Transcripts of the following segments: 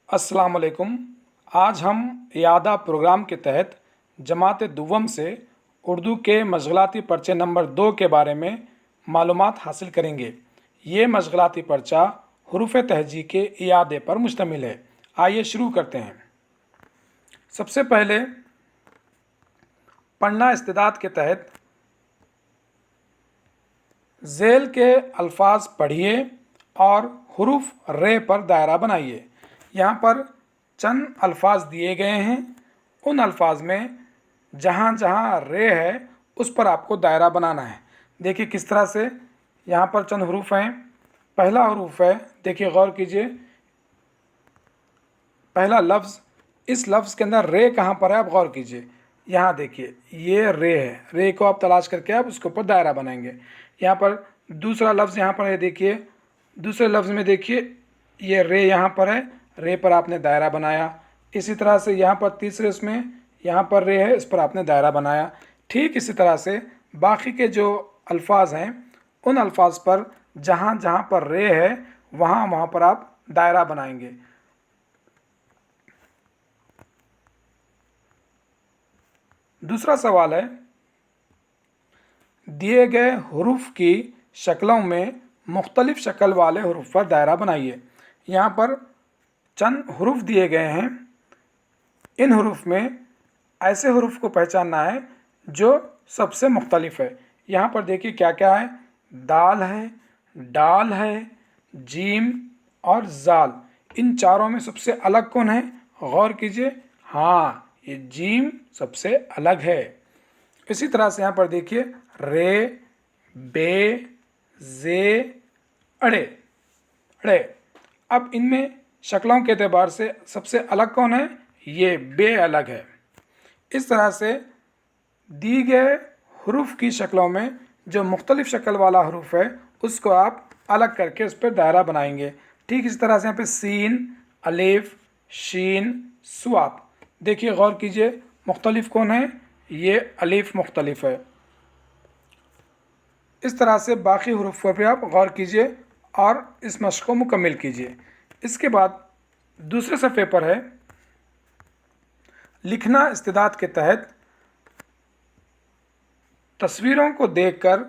السلام علیکم۔ آج ہم اعادہ پروگرام کے تحت جماعت دوم سے اردو کے مشغلاتی پرچے نمبر 2 کے بارے میں معلومات حاصل کریں گے۔ یہ مشغلاتی پرچہ حروف تہجی کے اعادے پر مشتمل ہے۔ آئیے شروع کرتے ہیں۔ سب سے پہلے پڑھنا استعداد کے تحت ذیل کے الفاظ پڑھیے اور حروف رے پر دائرہ بنائیے۔ یہاں پر چند الفاظ دیے گئے ہیں، ان الفاظ میں جہاں جہاں رے ہے اس پر آپ کو دائرہ بنانا ہے۔ دیکھیے کس طرح سے یہاں پر چند حروف ہیں۔ پہلا حروف ہے، دیکھیے غور کیجئے، پہلا لفظ، اس لفظ کے اندر رے کہاں پر ہے آپ غور کیجئے۔ یہاں دیکھیے یہ رے ہے، رے کو آپ تلاش کر کے آپ اس کے اوپر دائرہ بنائیں گے۔ یہاں پر دوسرا لفظ یہاں پر ہے، دیکھیے دوسرے لفظ میں دیکھیے یہ رے یہاں پر ہے، رے پر آپ نے دائرہ بنایا۔ اسی طرح سے یہاں پر تیسرے اس میں یہاں پر رے ہے، اس پر آپ نے دائرہ بنایا۔ ٹھیک اسی طرح سے باقی کے جو الفاظ ہیں ان الفاظ پر جہاں جہاں پر رے ہے وہاں پر آپ دائرہ بنائیں گے۔ دوسرا سوال ہے، دیے گئے حروف کی شکلوں میں مختلف شکل والے حروف پر دائرہ بنائیے۔ یہاں پر چند حروف دیے گئے ہیں، ان حروف میں ایسے حروف کو پہچاننا ہے جو سب سے مختلف ہے۔ یہاں پر دیکھیے کیا کیا ہے، دال ہے، ڈال ہے، جیم اور زال۔ ان چاروں میں سب سے الگ کون ہے؟ غور کیجئے، ہاں یہ جیم سب سے الگ ہے۔ اسی طرح سے یہاں پر دیکھیے رے، بے، زے، اڑے، اڑے۔ اب ان میں شکلوں کے اعتبار سے سب سے الگ کون ہے؟ یہ بے الگ ہے۔ اس طرح سے دی گئے حروف کی شکلوں میں جو مختلف شکل والا حروف ہے اس کو آپ الگ کر کے اس پہ دائرہ بنائیں گے۔ ٹھیک اسی طرح سے یہاں پہ سین، الف، شین، صاد۔ دیکھیے غور کیجئے مختلف کون ہے؟ یہ الف مختلف ہے۔ اس طرح سے باقی حروف پر بھی آپ غور کیجئے اور اس مشق کو مکمل کیجئے۔ اس کے بعد دوسرے صفحے پر ہے، لکھنا استعداد کے تحت تصویروں کو دیکھ کر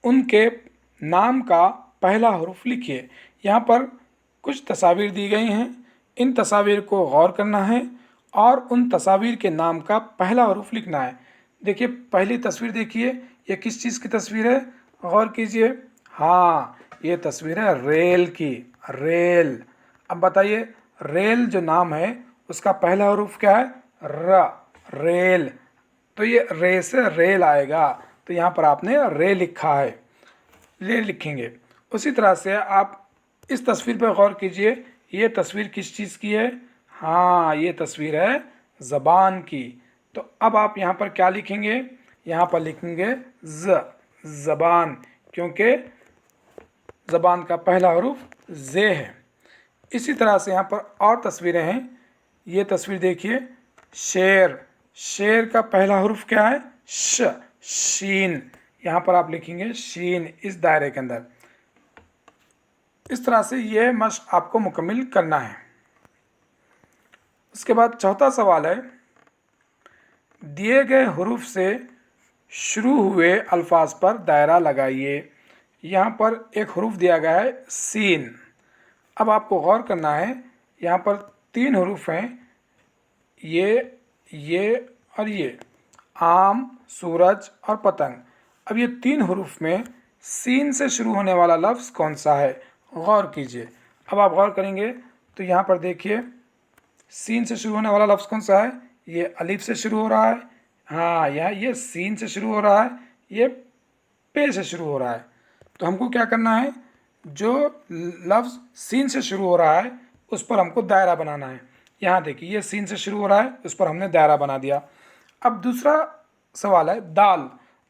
ان کے نام کا پہلا حرف لکھیے۔ یہاں پر کچھ تصاویر دی گئی ہیں، ان تصاویر کو غور کرنا ہے اور ان تصاویر کے نام کا پہلا حرف لکھنا ہے۔ دیکھیے پہلی تصویر دیکھیے، یہ کس چیز کی تصویر ہے؟ غور کیجئے، ہاں یہ تصویر ہے ریل کی، ریل۔ اب بتائیے ریل جو نام ہے اس کا پہلا حرف کیا ہے؟ ر، ریل۔ تو یہ رے سے ریل آئے گا، تو یہاں پر آپ نے رے لکھا ہے، رے لکھیں گے۔ اسی طرح سے آپ اس تصویر پہ غور کیجئے، یہ تصویر کس چیز کی ہے؟ ہاں یہ تصویر ہے زبان کی۔ تو اب آپ یہاں پر کیا لکھیں گے؟ یہاں پر لکھیں گے ز، زبان، کیونکہ زبان کا پہلا حرف زے ہے۔ اسی طرح سے یہاں پر اور تصویریں ہیں، یہ تصویر دیکھیے شیر، شیر کا پہلا حرف کیا ہے؟ ش، شین۔ یہاں پر آپ لکھیں گے شین اس دائرے کے اندر۔ اس طرح سے یہ مشق آپ کو مکمل کرنا ہے۔ اس کے بعد چوتھا سوال ہے، دیے گئے حروف سے شروع ہوئے الفاظ پر دائرہ لگائیے۔ یہاں پر ایک حرف دیا گیا ہے سین۔ اب آپ کو غور کرنا ہے، یہاں پر 3 حروف ہیں، یہ اور یہ، آم، سورج اور پتنگ۔ اب یہ 3 حروف میں سین سے شروع ہونے والا لفظ کون سا ہے؟ غور کیجئے۔ اب آپ غور کریں گے تو یہاں پر دیکھیے سین سے شروع ہونے والا لفظ کون سا ہے؟ یہ الف سے شروع ہو رہا ہے، ہاں یہ سین سے شروع ہو رہا ہے، یہ پے سے شروع ہو رہا ہے۔ تو ہم کو کیا کرنا ہے، جو لفظ سین سے شروع ہو رہا ہے اس پر ہم کو دائرہ بنانا ہے۔ یہاں دیکھیے یہ سین سے شروع ہو رہا ہے، اس پر ہم نے دائرہ بنا دیا۔ اب دوسرا سوال ہے دال،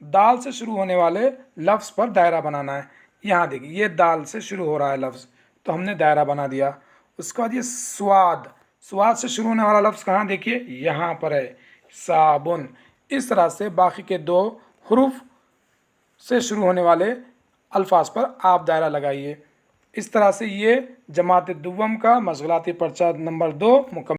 دال سے شروع ہونے والے لفظ پر دائرہ بنانا ہے۔ یہاں دیکھیے یہ دال سے شروع ہو رہا ہے لفظ، تو ہم نے دائرہ بنا دیا۔ اس کے بعد یہ سواد، سواد سے شروع ہونے والا لفظ کہاں دیکھیے؟ یہاں پر ہے صابن۔ اس طرح سے باقی کے 2 حروف سے شروع ہونے والے الفاظ پر آپ دائرہ لگائیے۔ اس طرح سے یہ جماعت دوم کا مشغلاتی پرچہ نمبر 2 مکمل